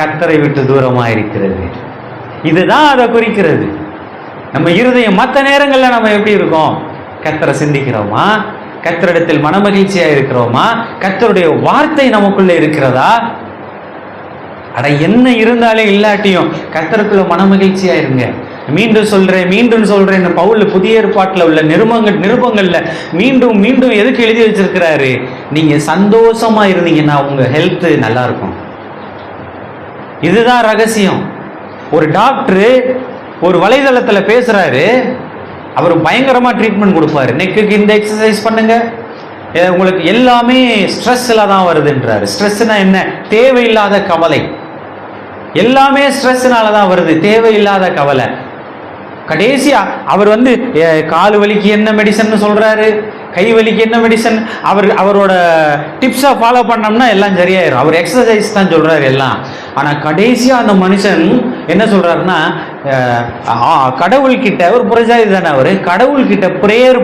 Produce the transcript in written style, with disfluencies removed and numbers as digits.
கர்த்தரை விட்டு தூரமாக இருக்கிறது. இதுதான் அதை குறிக்கிறது. நம்ம இருதயம் மற்ற நேரங்களில் நம்ம எப்படி இருக்கோம்? கர்த்தரை சிந்திக்கிறோமா? கர்த்தரிடத்தில் மனமகிழ்ச்சியா இருக்கிறோமா? கர்த்தருடைய வார்த்தை நமக்குள்ள இருக்கிறதா? அட என்ன இருந்தாலே இல்லாட்டியும் கர்த்தருக்குள்ள மனமகிழ்ச்சியா இருங்க. மீண்டும் சொல்றேன் பவுல் புதிய ஏற்பாட்டில் உள்ள நிருபங்கள்ல மீண்டும் மீண்டும் எதுக்கு எழுதி வச்சிருக்கிறாரு? நீங்க சந்தோஷமா இருந்தீங்கன்னா உங்க ஹெல்த் நல்லா இருக்கும். இதுதான் ரகசியம். ஒரு டாக்டர் ஒரு வலைதளத்துல பேசுறாரு, அவர் பயங்கரமா ட்ரீட்மெண்ட் கொடுப்பாரு. நெக்குக்கு இந்த எக்ஸசைஸ் பண்ணுங்க, உங்களுக்கு எல்லாமே ஸ்ட்ரெஸ்ல தான் வருதுன்றாரு. ஸ்ட்ரெஸ்னா என்ன? தேவையில்லாத கவலை. எல்லாமே ஸ்ட்ரெஸ்னால தான் வருது, தேவையில்லாத கவலை. கடைசியா அவர் கால் வலிக்கு என்ன மெடிசன் சொல்றாரு, கை வலிக்கு என்ன மெடிசன், அவரோட டிப்ஸை ஃபாலோ பண்ணோம்னா எல்லாம் சரியாயிரும். அவர் எக்ஸசைஸ் தான் சொல்றாரு எல்லாம். ஆனா கடைசியா அந்த மனுஷன் என்ன சொல்றாருன்னா, கடவுள்கிட்ட ஒரு புரஜாதி தானே, அவரு கடவுள்கிட்ட பிரேயர்